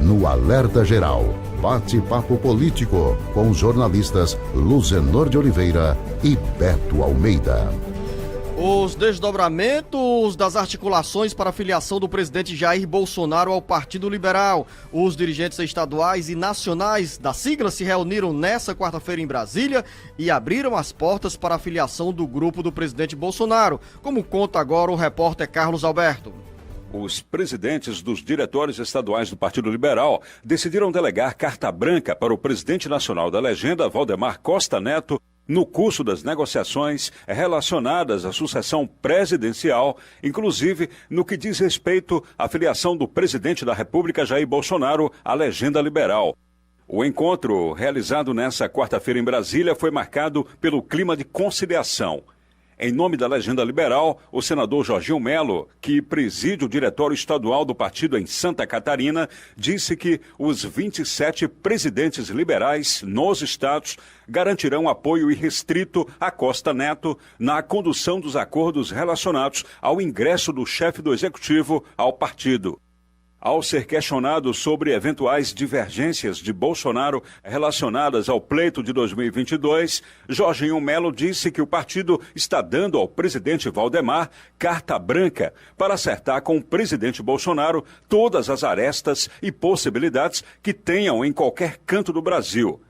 no Alerta Geral. Bate-papo político com os jornalistas Luzenor de Oliveira e Beto Almeida. Os desdobramentos das articulações para a filiação do presidente Jair Bolsonaro ao Partido Liberal. Os dirigentes estaduais e nacionais da sigla se reuniram nesta quarta-feira em Brasília e abriram as portas para a filiação do grupo do presidente Bolsonaro, como conta agora o repórter Carlos Alberto. Os presidentes dos diretórios estaduais do Partido Liberal decidiram delegar carta branca para o presidente nacional da legenda, Valdemar Costa Neto, no curso das negociações relacionadas à sucessão presidencial, inclusive no que diz respeito à filiação do presidente da República, Jair Bolsonaro, à legenda liberal. O encontro, realizado nesta quarta-feira em Brasília, foi marcado pelo clima de conciliação. Em nome da legenda liberal, o senador Jorginho Melo, que preside o diretório estadual do partido em Santa Catarina, disse que os 27 presidentes liberais nos estados garantirão apoio irrestrito a Costa Neto na condução dos acordos relacionados ao ingresso do chefe do executivo ao partido. Ao ser questionado sobre eventuais divergências de Bolsonaro relacionadas ao pleito de 2022, Jorginho Melo disse que o partido está dando ao presidente Valdemar carta branca para acertar com o presidente Bolsonaro todas as arestas e possibilidades que tenham em qualquer canto do Brasil.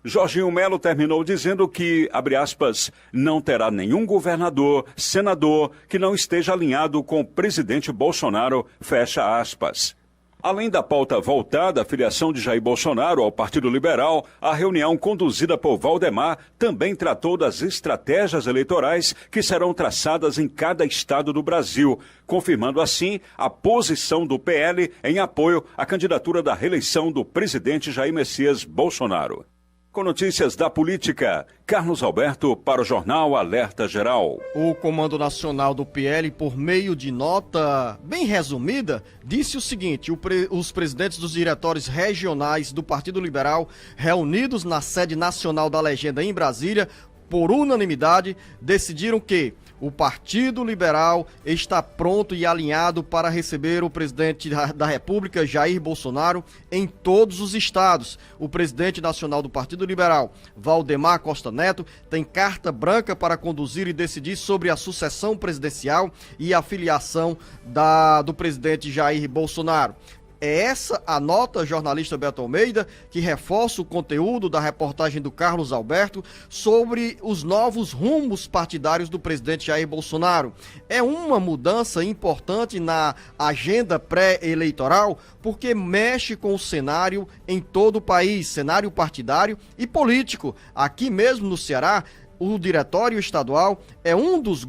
Jorginho Melo terminou dizendo que, abre aspas, não terá nenhum governador, senador que não esteja alinhado com o presidente Bolsonaro, fecha aspas. Além da pauta voltada à filiação de Jair Bolsonaro ao Partido Liberal, a reunião conduzida por Valdemar também tratou das estratégias eleitorais que serão traçadas em cada estado do Brasil, confirmando assim a posição do PL em apoio à candidatura da reeleição do presidente Jair Messias Bolsonaro. Com notícias da política, Carlos Alberto para o Jornal Alerta Geral. O Comando Nacional do PL, por meio de nota bem resumida, disse o seguinte: os presidentes dos diretórios regionais do Partido Liberal, reunidos na sede nacional da legenda em Brasília, por unanimidade, decidiram que o Partido Liberal está pronto e alinhado para receber o presidente da República, Jair Bolsonaro, em todos os estados. O presidente nacional do Partido Liberal, Valdemar Costa Neto, tem carta branca para conduzir e decidir sobre a sucessão presidencial e a filiação do presidente Jair Bolsonaro. É essa a nota, jornalista Beto Almeida, que reforça o conteúdo da reportagem do Carlos Alberto sobre os novos rumos partidários do presidente Jair Bolsonaro. É uma mudança importante na agenda pré-eleitoral, porque mexe com o cenário em todo o país, cenário partidário e político. Aqui mesmo no Ceará, o diretório estadual é um dos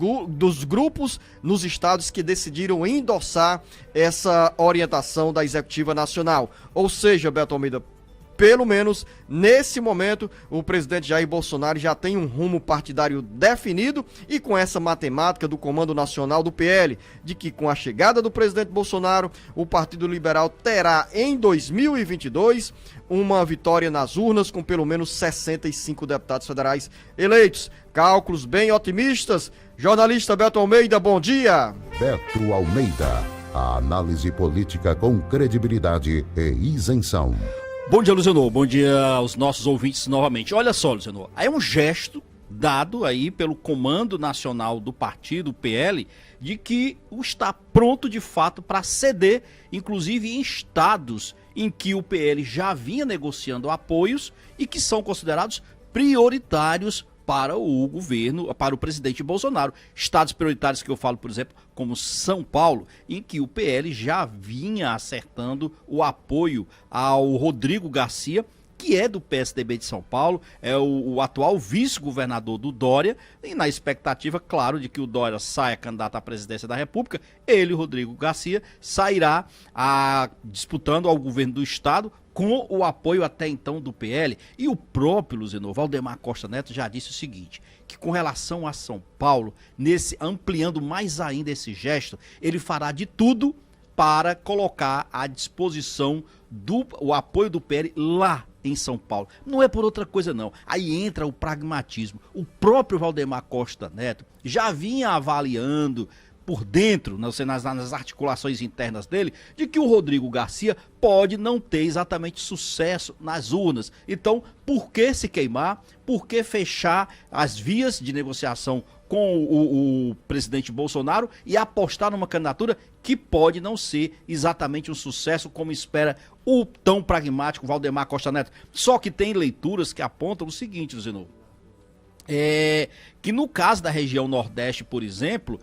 grupos nos estados que decidiram endossar essa orientação da Executiva Nacional. Ou seja, Beto Almeida, pelo menos nesse momento, o presidente Jair Bolsonaro já tem um rumo partidário definido e com essa matemática do Comando Nacional do PL, de que com a chegada do presidente Bolsonaro, o Partido Liberal terá em 2022 uma vitória nas urnas com pelo menos 65 deputados federais eleitos. Cálculos bem otimistas. Jornalista Beto Almeida, bom dia. Beto Almeida, a análise política com credibilidade e isenção. Bom dia, Luzenor. Bom dia aos nossos ouvintes novamente. Olha só, Luzenor, é um gesto dado aí pelo Comando Nacional do Partido, PL, de que está pronto de fato para ceder, inclusive em estados em que o PL já vinha negociando apoios e que são considerados prioritários para o governo, para o presidente Bolsonaro. Estados prioritários que eu falo, por exemplo, como São Paulo, em que o PL já vinha acertando o apoio ao Rodrigo Garcia, que é do PSDB de São Paulo, é o atual vice-governador do Dória, e na expectativa, claro, de que o Dória saia candidato à presidência da República, ele, Rodrigo Garcia, sairá disputando ao governo do estado com o apoio até então do PL. E o próprio Luzenor, Valdemar Costa Neto, já disse o seguinte, que com relação a São Paulo, ampliando mais ainda esse gesto, ele fará de tudo para colocar à disposição o apoio do PL lá em São Paulo. Não é por outra coisa não. Aí entra o pragmatismo. O próprio Valdemar Costa Neto já vinha avaliando por dentro, nas articulações internas dele, de que o Rodrigo Garcia pode não ter exatamente sucesso nas urnas. Então, por que se queimar? Por que fechar as vias de negociação com o presidente Bolsonaro e apostar numa candidatura que pode não ser exatamente um sucesso como espera o tão pragmático Valdemar Costa Neto? Só que tem leituras que apontam o seguinte, Zeno, que no caso da região Nordeste, por exemplo,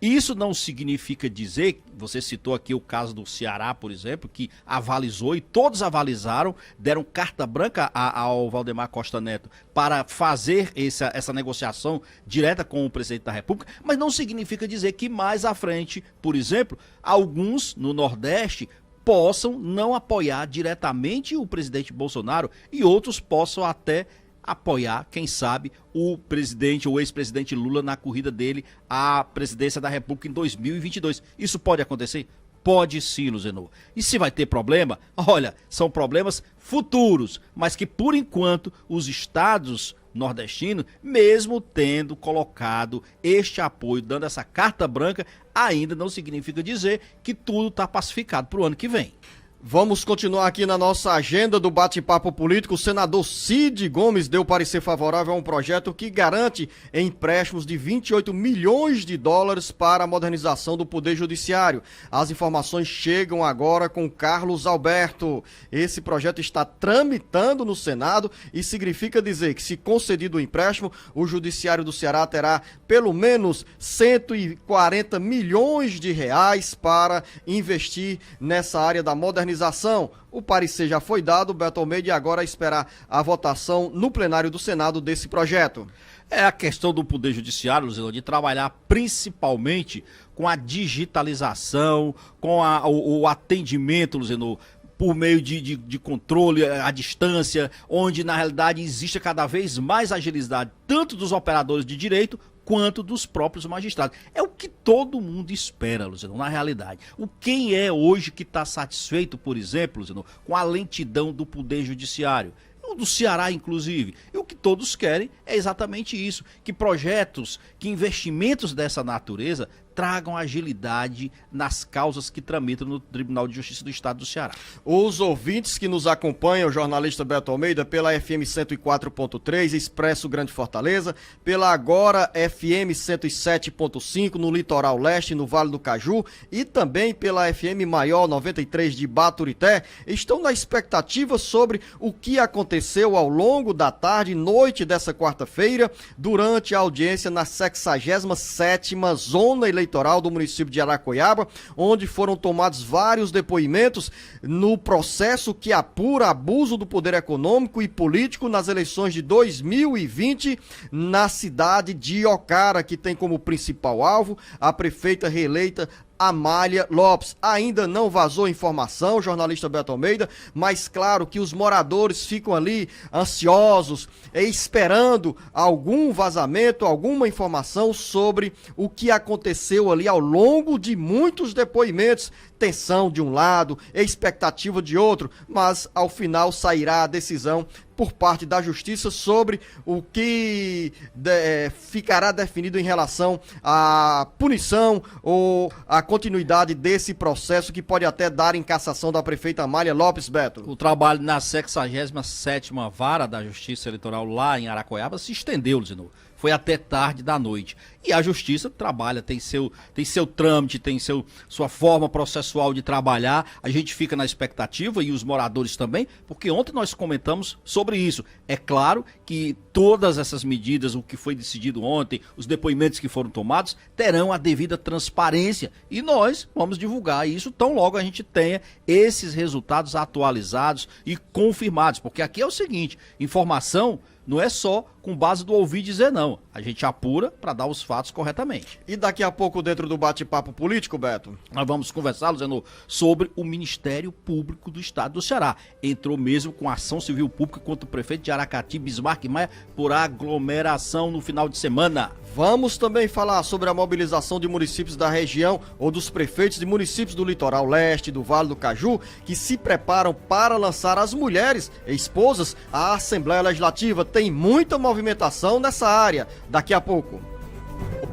isso não significa dizer, você citou aqui o caso do Ceará, por exemplo, que avalizou e todos avalizaram, deram carta branca ao Valdemar Costa Neto para fazer essa negociação direta com o presidente da República, mas não significa dizer que mais à frente, por exemplo, alguns no Nordeste possam não apoiar diretamente o presidente Bolsonaro e outros possam até apoiar, quem sabe, o presidente ou ex-presidente Lula na corrida dele à presidência da República em 2022. Isso pode acontecer? Pode sim, Luzenor. E se vai ter problema? Olha, são problemas futuros, mas que por enquanto os estados nordestinos, mesmo tendo colocado este apoio, dando essa carta branca, ainda não significa dizer que tudo está pacificado para o ano que vem. Vamos continuar aqui na nossa agenda do bate-papo político. O senador Cid Gomes deu parecer favorável a um projeto que garante empréstimos de 28 milhões de dólares para a modernização do Poder Judiciário. As informações chegam agora com Carlos Alberto. Esse projeto está tramitando no Senado e significa dizer que, se concedido o empréstimo, o Judiciário do Ceará terá pelo menos 140 milhões de reais para investir nessa área da modernização. O parecer já foi dado, Beto Almeida, e agora esperar a votação no plenário do Senado desse projeto. É a questão do Poder Judiciário, Luciano, de trabalhar principalmente com a digitalização, com o atendimento, Luciano, por meio de controle à distância, onde na realidade existe cada vez mais agilidade, tanto dos operadores de direito quanto dos próprios magistrados. É o que todo mundo espera, Luciano, na realidade. Quem é hoje que está satisfeito, por exemplo, Luciano, com a lentidão do Poder Judiciário? O do Ceará, inclusive. E o que todos querem é exatamente isso, que projetos, que investimentos dessa natureza tragam agilidade nas causas que tramitam no Tribunal de Justiça do Estado do Ceará. Os ouvintes que nos acompanham, o jornalista Beto Almeida, pela FM 104.3, Expresso Grande Fortaleza, pela agora FM 107.5 no Litoral Leste, no Vale do Caju, e também pela FM Maior 93 de Baturité, estão na expectativa sobre o que aconteceu ao longo da tarde e noite dessa quarta-feira, durante a audiência na 67ª Zona Eleitoral do município de Aracoiaba, onde foram tomados vários depoimentos no processo que apura abuso do poder econômico e político nas eleições de 2020 na cidade de Ocara, que tem como principal alvo a prefeita reeleita Amália Lopes. Ainda não vazou informação, jornalista Beto Almeida, mas claro que os moradores ficam ali ansiosos, esperando algum vazamento, alguma informação sobre o que aconteceu ali ao longo de muitos depoimentos. Tensão de um lado, expectativa de outro, mas ao final sairá a decisão por parte da Justiça sobre o que ficará definido em relação à punição ou à continuidade desse processo, que pode até dar em cassação da prefeita Amália Lopes, Beto. O trabalho na 67ª Vara da Justiça Eleitoral lá em Aracoiaba se estendeu, Luciano. Foi até tarde da noite. E a Justiça trabalha, tem seu trâmite, tem sua forma processual de trabalhar. A gente fica na expectativa, e os moradores também, porque ontem nós comentamos sobre isso. É claro que todas essas medidas, o que foi decidido ontem, os depoimentos que foram tomados, terão a devida transparência. E nós vamos divulgar isso tão logo a gente tenha esses resultados atualizados e confirmados. Porque aqui é o seguinte, informação não é só com base do ouvir dizer, não. A gente apura para dar os fatos corretamente. E daqui a pouco, dentro do bate-papo político, Beto, nós vamos conversar, Luciano, sobre o Ministério Público do Estado do Ceará. Entrou mesmo com ação civil pública contra o prefeito de Aracati, Bismarck Maia, por aglomeração no final de semana. Vamos também falar sobre a mobilização de municípios da região ou dos prefeitos de municípios do Litoral Leste, do Vale do Caju, que se preparam para lançar as mulheres esposas à Assembleia Legislativa. Tem muita movimentação nessa área. Daqui a pouco.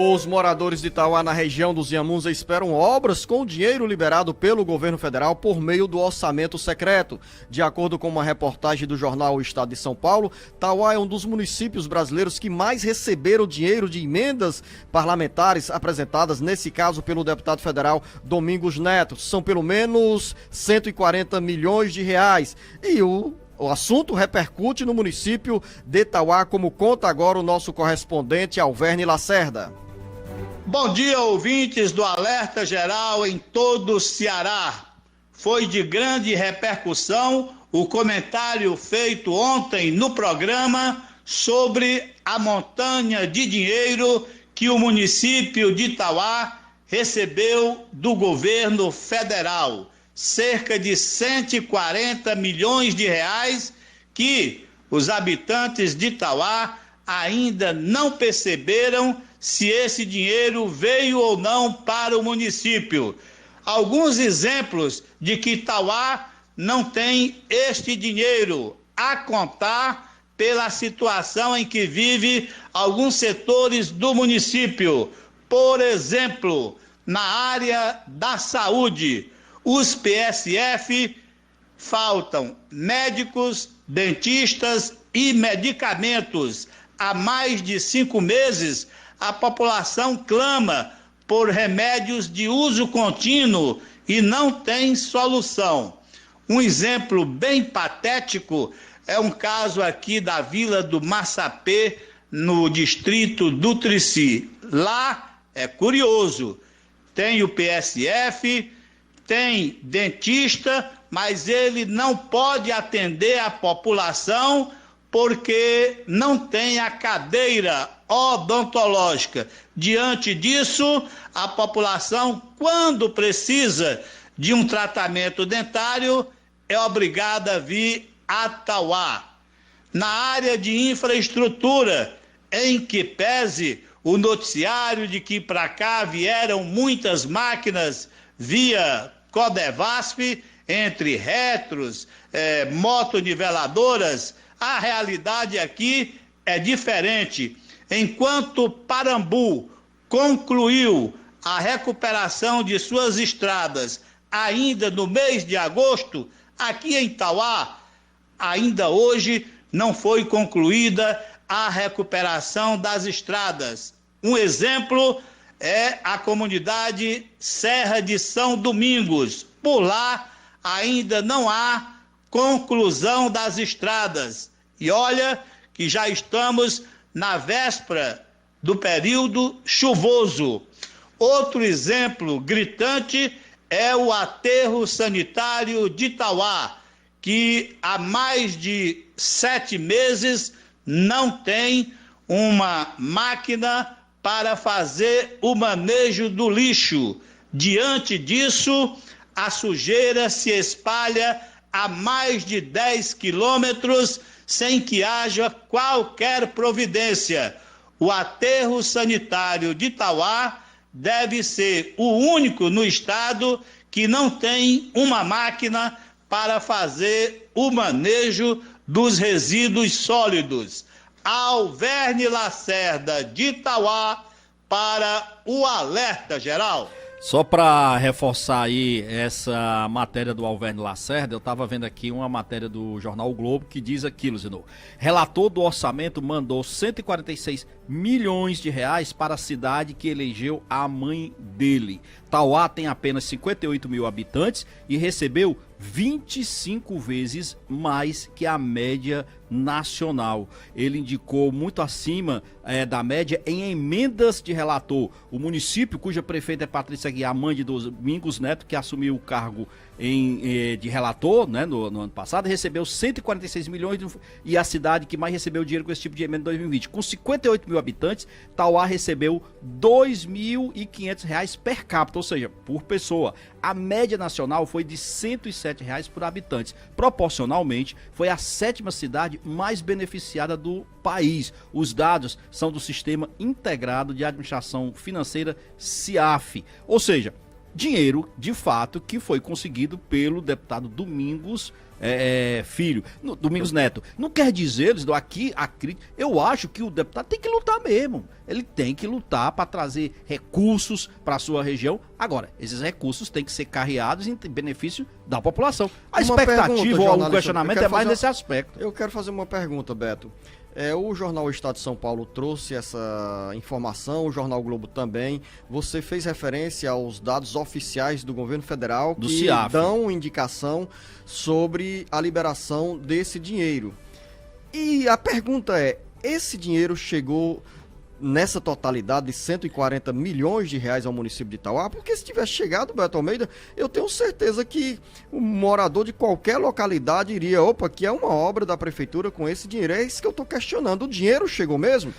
Os moradores de Itauá, na região dos Inhamuns, esperam obras com o dinheiro liberado pelo governo federal por meio do orçamento secreto. De acordo com uma reportagem do jornal O Estado de São Paulo, Itauá é um dos municípios brasileiros que mais receberam dinheiro de emendas parlamentares apresentadas, nesse caso, pelo deputado federal Domingos Neto. São pelo menos 140 milhões de reais. E o assunto repercute no município de Itauá, como conta agora o nosso correspondente Alverne Lacerda. Bom dia, ouvintes do Alerta Geral em todo o Ceará. Foi de grande repercussão o comentário feito ontem no programa sobre a montanha de dinheiro que o município de Itauá recebeu do governo federal. Cerca de 140 milhões de reais que os habitantes de Itauá ainda não perceberam se esse dinheiro veio ou não para o município. Alguns exemplos de que Itauá não tem este dinheiro, a contar pela situação em que vive alguns setores do município. Por exemplo, na área da saúde, os PSF faltam médicos, dentistas e medicamentos. Há mais de 5 meses, a população clama por remédios de uso contínuo e não tem solução. Um exemplo bem patético é um caso aqui da Vila do Massapê, no distrito do Trici. Lá é curioso, tem o PSF, tem dentista, mas ele não pode atender a população porque não tem a cadeira odontológica. Diante disso, a população, quando precisa de um tratamento dentário, é obrigada a vir a Itauá. Na área de infraestrutura, em que pese o noticiário de que para cá vieram muitas máquinas via Codevasf, entre retros, motoniveladoras, a realidade aqui é diferente. Enquanto Parambu concluiu a recuperação de suas estradas ainda no mês de agosto, aqui em Itauá, ainda hoje não foi concluída a recuperação das estradas. Um exemplo é a comunidade Serra de São Domingos. Por lá ainda não há conclusão das estradas. E olha que já estamos na véspera do período chuvoso. Outro exemplo gritante é o aterro sanitário de Itauá, que há mais de 7 meses não tem uma máquina para fazer o manejo do lixo. Diante disso, a sujeira se espalha a mais de 10 quilômetros sem que haja qualquer providência. O aterro sanitário de Itauá deve ser o único no estado que não tem uma máquina para fazer o manejo dos resíduos sólidos. Alverne Lacerda, de Itauá, para o Alerta Geral. Só para reforçar aí essa matéria do Alverne Lacerda, eu estava vendo aqui uma matéria do jornal o Globo que diz aquilo, Zenô. Relator do orçamento mandou 146 milhões de reais para a cidade que elegeu a mãe dele. Itauá tem apenas 58 mil habitantes e recebeu 25 vezes mais que a média nacional. Ele indicou muito acima da média em emendas de relator. O município, cuja prefeita é Patrícia Guiar, mãe de Domingos Neto, que assumiu o cargo de relator, né, no ano passado, recebeu 146 milhões e a cidade que mais recebeu dinheiro com esse tipo de emenda em 2020. Com 58 mil habitantes, Itauá recebeu R$ 2.500 per capita, ou seja, por pessoa. A média nacional foi de R$ 107 por habitante. Proporcionalmente, foi a 7ª cidade mais beneficiada do país. Os dados são do Sistema Integrado de Administração Financeira, CIAF. Ou seja, dinheiro, de fato, que foi conseguido pelo deputado Domingos Domingos Neto. Não quer dizer, aqui, eu acho que o deputado tem que lutar mesmo. Ele tem que lutar para trazer recursos para a sua região. Agora, esses recursos têm que ser carreados em benefício da população. A expectativa ou o questionamento é mais nesse aspecto. Eu quero fazer uma pergunta, Beto. O jornal Estado de São Paulo trouxe essa informação, o jornal Globo também. Você fez referência aos dados oficiais do governo federal que dão indicação sobre a liberação desse dinheiro. E a pergunta é, esse dinheiro chegou nessa totalidade de 140 milhões de reais ao município de Itauá? Porque se tivesse chegado, Beto Almeida, eu tenho certeza que o morador de qualquer localidade iria, aqui é uma obra da prefeitura com esse dinheiro. É isso que eu estou questionando. O dinheiro chegou mesmo?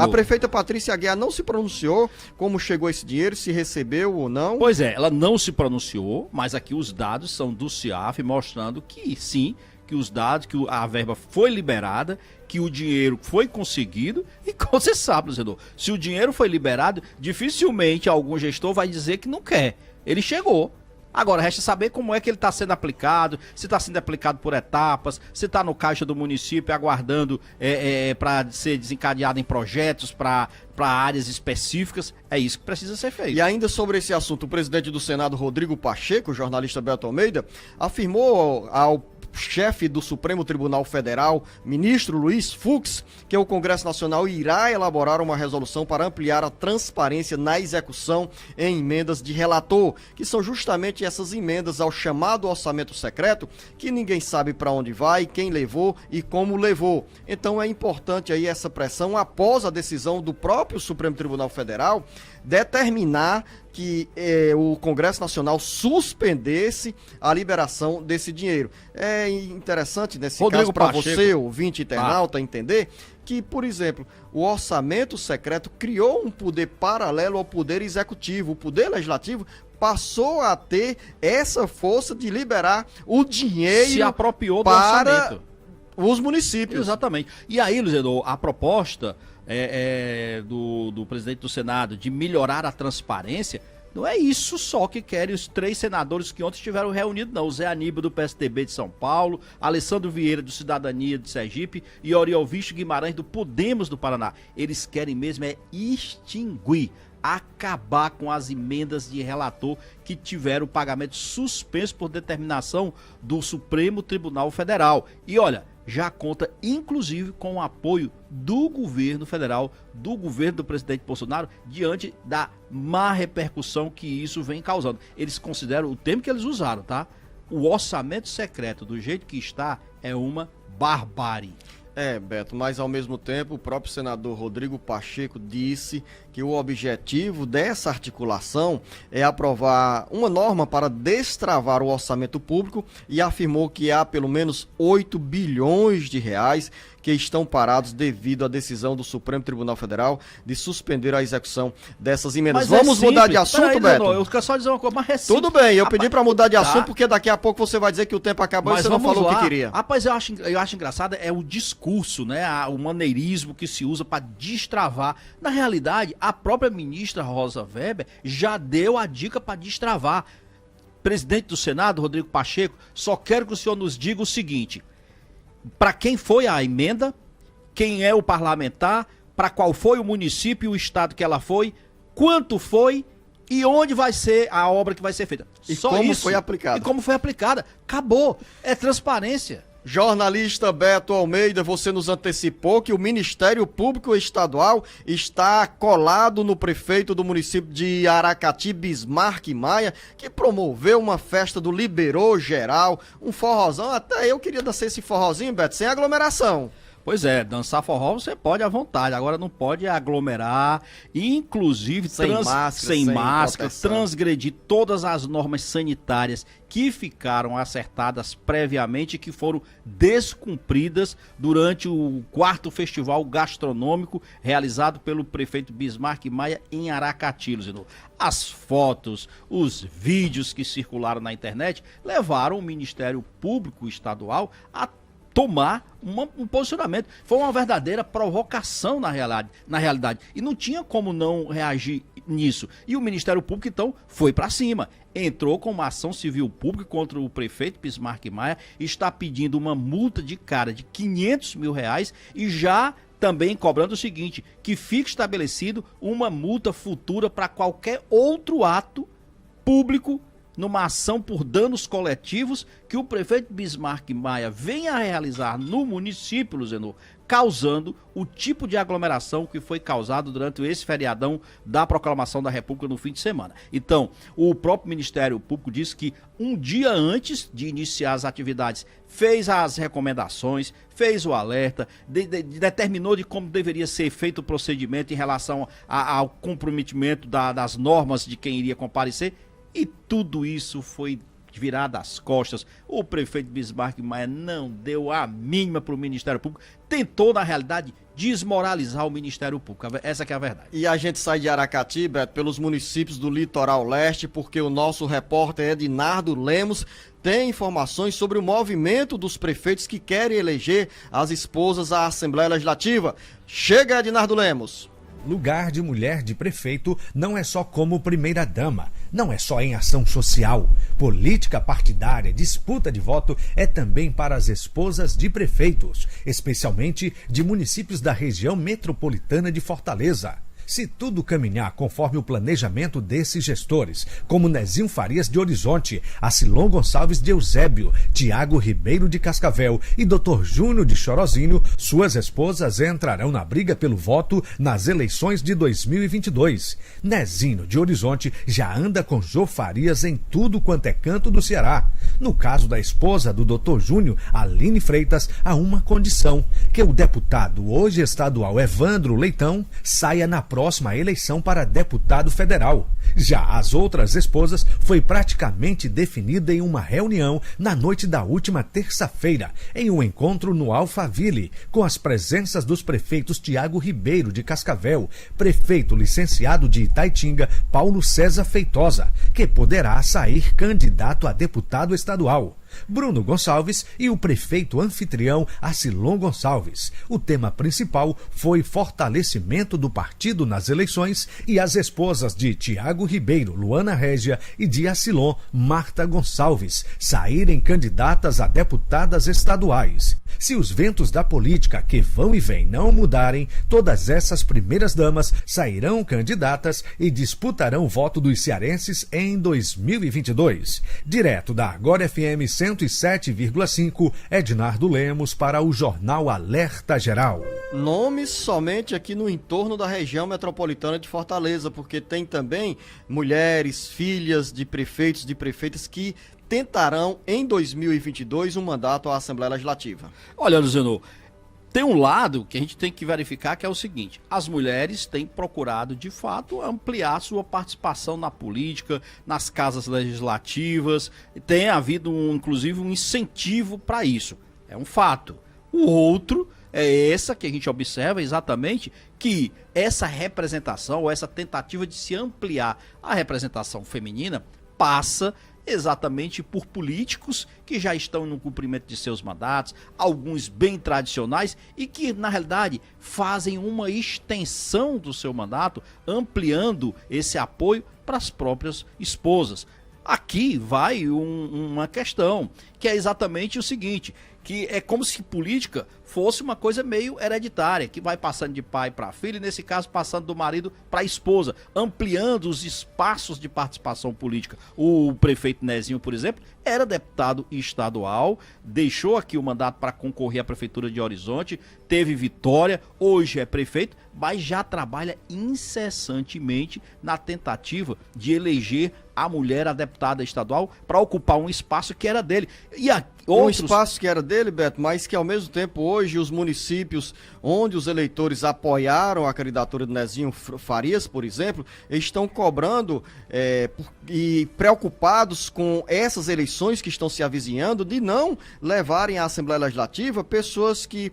A prefeita Patrícia Aguiar não se pronunciou como chegou esse dinheiro, se recebeu ou não? Pois é, ela não se pronunciou, mas aqui os dados são do CIAF mostrando que sim, que os dados, que a verba foi liberada, que o dinheiro foi conseguido, e como você sabe, Luciano, se o dinheiro foi liberado, dificilmente algum gestor vai dizer que não quer. Ele chegou. Agora, resta saber como é que ele está sendo aplicado, se está sendo aplicado por etapas, se está no caixa do município aguardando para ser desencadeado em projetos, para áreas específicas. É isso que precisa ser feito. E ainda sobre esse assunto, o presidente do Senado, Rodrigo Pacheco, o jornalista Beto Almeida, afirmou ao chefe do Supremo Tribunal Federal, ministro Luiz Fux, que o Congresso Nacional irá elaborar uma resolução para ampliar a transparência na execução em emendas de relator, que são justamente essas emendas ao chamado orçamento secreto, que ninguém sabe para onde vai, quem levou e como levou. Então é importante aí essa pressão após a decisão do próprio Supremo Tribunal Federal determinar que o Congresso Nacional suspendesse a liberação desse dinheiro. É interessante nesse caso para você, ouvinte internauta, entender que, por exemplo, o orçamento secreto criou um poder paralelo ao poder executivo. O poder legislativo passou a ter essa força de liberar o dinheiro, se apropriou do para orçamento. Os municípios. Exatamente. E aí, Luciano, a proposta do presidente do Senado de melhorar a transparência, não é isso só que querem os 3 senadores que ontem estiveram reunidos, não. O Zé Aníbal do PSDB de São Paulo, Alessandro Vieira do Cidadania de Sergipe e Oriolvisto Guimarães do Podemos do Paraná. Eles querem mesmo extinguir, acabar com as emendas de relator que tiveram o pagamento suspenso por determinação do Supremo Tribunal Federal. E olha, já conta inclusive com o apoio do governo federal, do governo do presidente Bolsonaro, diante da má repercussão que isso vem causando. Eles consideram, o termo que eles usaram, tá? O orçamento secreto, do jeito que está, é uma barbárie. Beto, mas ao mesmo tempo o próprio senador Rodrigo Pacheco disse que o objetivo dessa articulação é aprovar uma norma para destravar o orçamento público e afirmou que há pelo menos 8 bilhões de reais que estão parados devido à decisão do Supremo Tribunal Federal de suspender a execução dessas emendas. Vamos mudar de assunto, Beto? Eu quero só dizer uma coisa, mas é simples. Tudo bem, eu pedi para mudar de assunto porque daqui a pouco você vai dizer que o tempo acabou e você não falou o que queria. Rapaz, eu acho engraçado o discurso, né? O maneirismo que se usa para destravar. Na realidade, a própria ministra Rosa Weber já deu a dica para destravar. Presidente do Senado, Rodrigo Pacheco, só quero que o senhor nos diga o seguinte: para quem foi a emenda, quem é o parlamentar, para qual foi o município e o estado que ela foi, quanto foi e onde vai ser a obra que vai ser feita. E só como isso. Foi aplicada. E como foi aplicada. Acabou. É transparência. Jornalista Beto Almeida, você nos antecipou que o Ministério Público Estadual está colado no prefeito do município de Aracati, Bismarck Maia, que promoveu uma festa do Liberou Geral, um forrozão. Até eu queria dançar esse forrozinho, Beto, sem aglomeração. Pois é, dançar forró você pode à vontade, agora não pode aglomerar, inclusive sem máscara, transgredir todas as normas sanitárias que ficaram acertadas previamente e que foram descumpridas durante o 4º Festival Gastronômico realizado pelo prefeito Bismarck Maia em Aracati. As fotos, os vídeos que circularam na internet levaram o Ministério Público Estadual a tomar um posicionamento. Foi uma verdadeira provocação na realidade. E não tinha como não reagir nisso. E o Ministério Público, então, foi para cima. Entrou com uma ação civil pública contra o prefeito Bismarck Maia, está pedindo uma multa de cara de R$500 mil e já também cobrando o seguinte, que fique estabelecido uma multa futura para qualquer outro ato público numa ação por danos coletivos que o prefeito Bismarck Maia venha a realizar no município, Luzenor, causando o tipo de aglomeração que foi causado durante esse feriadão da proclamação da República no fim de semana. Então, o próprio Ministério Público disse que um dia antes de iniciar as atividades, fez as recomendações, fez o alerta, determinou de como deveria ser feito o procedimento em relação ao comprometimento das normas de quem iria comparecer, e tudo isso foi virado às costas. O prefeito Bismarck Maia não deu a mínima para o Ministério Público, tentou, na realidade, desmoralizar o Ministério Público. Essa que é a verdade. E a gente sai de Aracati, Beto, pelos municípios do Litoral Leste, porque o nosso repórter Ednardo Lemos tem informações sobre o movimento dos prefeitos que querem eleger as esposas à Assembleia Legislativa. Chega, Ednardo Lemos. Lugar de mulher de prefeito não é só como primeira-dama, não é só em ação social. Política partidária, disputa de voto é também para as esposas de prefeitos, especialmente de municípios da região metropolitana de Fortaleza. Se tudo caminhar conforme o planejamento desses gestores, como Nezinho Farias de Horizonte, Acilon Gonçalves de Eusébio, Tiago Ribeiro de Cascavel e Dr. Júnior de Chorozinho, suas esposas entrarão na briga pelo voto nas eleições de 2022. Nezinho de Horizonte já anda com Jô Farias em tudo quanto é canto do Ceará. No caso da esposa do Dr. Júnior, Aline Freitas, há uma condição, que o deputado hoje estadual Evandro Leitão saia na próxima eleição para deputado federal. Já as outras esposas foi praticamente definida em uma reunião na noite da última terça-feira, em um encontro no Alphaville, com as presenças dos prefeitos Tiago Ribeiro de Cascavel, prefeito licenciado de Itaitinga, Paulo César Feitosa, que poderá sair candidato a deputado estadual, Bruno Gonçalves e o prefeito anfitrião Acilon Gonçalves. O tema principal foi fortalecimento do partido nas eleições e as esposas de Tiago Ribeiro, Luana Régia, e de Acilon, Marta Gonçalves, saírem candidatas a deputadas estaduais. Se os ventos da política que vão e vêm não mudarem, todas essas primeiras damas sairão candidatas e disputarão o voto dos cearenses em 2022. Direto da Agora FM 107,5, Ednardo Lemos para o Jornal Alerta Geral. Nomes somente aqui no entorno da região metropolitana de Fortaleza, porque tem também mulheres, filhas de prefeitos, de prefeitas que tentarão em 2022 um mandato à Assembleia Legislativa. Olha, Luciano, tem um lado que a gente tem que verificar, que é o seguinte: as mulheres têm procurado, de fato, ampliar sua participação na política, nas casas legislativas, tem havido, inclusive, um incentivo para isso. É um fato. O outro é essa que a gente observa exatamente, que essa representação, ou essa tentativa de se ampliar a representação feminina, passa exatamente por políticos que já estão no cumprimento de seus mandatos, alguns bem tradicionais e que, na realidade, fazem uma extensão do seu mandato, ampliando esse apoio para as próprias esposas. Aqui vai uma questão, que é exatamente o seguinte, que é como se política fosse uma coisa meio hereditária, que vai passando de pai para filho, e nesse caso passando do marido para a esposa, ampliando os espaços de participação política. O prefeito Nezinho, por exemplo, era deputado estadual, deixou aqui o mandato para concorrer à Prefeitura de Horizonte, teve vitória, hoje é prefeito, mas já trabalha incessantemente na tentativa de eleger a mulher a deputada estadual para ocupar um espaço que era dele. E um espaço que era dele, Beto, mas que ao mesmo tempo hoje os municípios onde os eleitores apoiaram a candidatura do Nezinho Farias, por exemplo, estão cobrando e preocupados com essas eleições que estão se avizinhando, de não levarem à Assembleia Legislativa pessoas que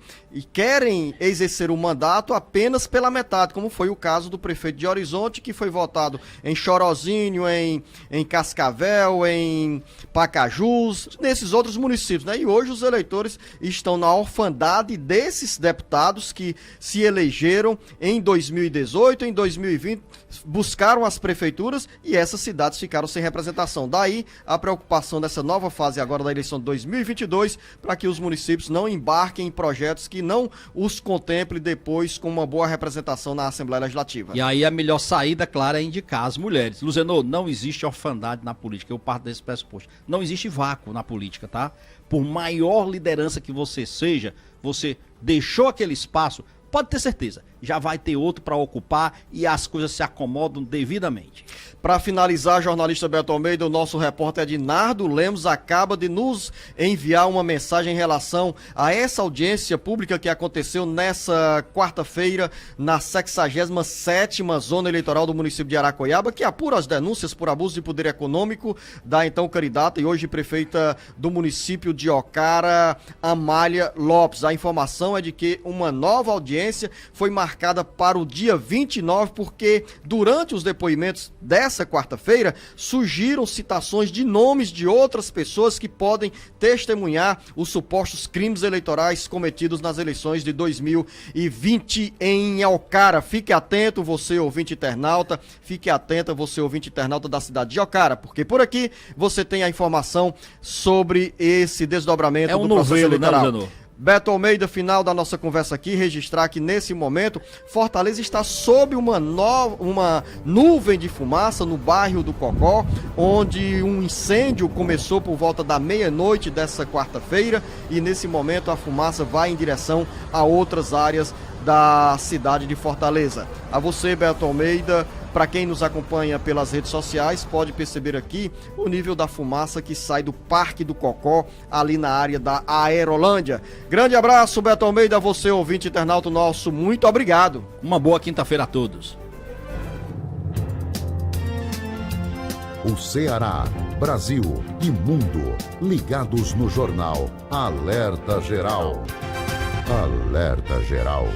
querem exercer o mandato apenas pela metade, como foi o caso do prefeito de Horizonte, que foi votado em Chorozinho, em Cascavel, em Pacajus, nesses outros municípios municípios, né? E hoje os eleitores estão na orfandade desses deputados que se elegeram em 2018, em 2020, buscaram as prefeituras e essas cidades ficaram sem representação. Daí a preocupação dessa nova fase agora da eleição de 2022 para que os municípios não embarquem em projetos que não os contemplem depois com uma boa representação na Assembleia Legislativa. E aí a melhor saída, claro, é indicar as mulheres. Luzenor, não existe orfandade na política, eu parto desse pressuposto. Não existe vácuo na política, tá? Por maior liderança que você seja, você deixou aquele espaço, pode ter certeza, já vai ter outro para ocupar e as coisas se acomodam devidamente. Para finalizar, jornalista Beto Almeida, o nosso repórter Ednardo Lemos acaba de nos enviar uma mensagem em relação a essa audiência pública que aconteceu nessa quarta-feira na 67ª Zona Eleitoral do município de Aracoiaba, que apura as denúncias por abuso de poder econômico da então candidata e hoje prefeita do município de Ocara, Amália Lopes. A informação é de que uma nova audiência foi marcada para o dia 29, porque durante os depoimentos dessa quarta-feira surgiram citações de nomes de outras pessoas que podem testemunhar os supostos crimes eleitorais cometidos nas eleições de 2020 em Ocara. Fique atento, você ouvinte internauta, fique atenta, você ouvinte internauta da cidade de Ocara, porque por aqui você tem a informação sobre esse desdobramento do processo eleitoral. Né, Beto Almeida, final da nossa conversa aqui, registrar que nesse momento Fortaleza está sob uma nuvem de fumaça no bairro do Cocó, onde um incêndio começou por volta da meia-noite dessa quarta-feira e nesse momento a fumaça vai em direção a outras áreas da cidade de Fortaleza. A você, Beto Almeida, para quem nos acompanha pelas redes sociais, pode perceber aqui o nível da fumaça que sai do Parque do Cocó, ali na área da Aerolândia. Grande abraço, Beto Almeida, você, ouvinte internauta nosso, muito obrigado. Uma boa quinta-feira a todos. O Ceará, Brasil e mundo ligados no jornal Alerta Geral. Alerta Geral.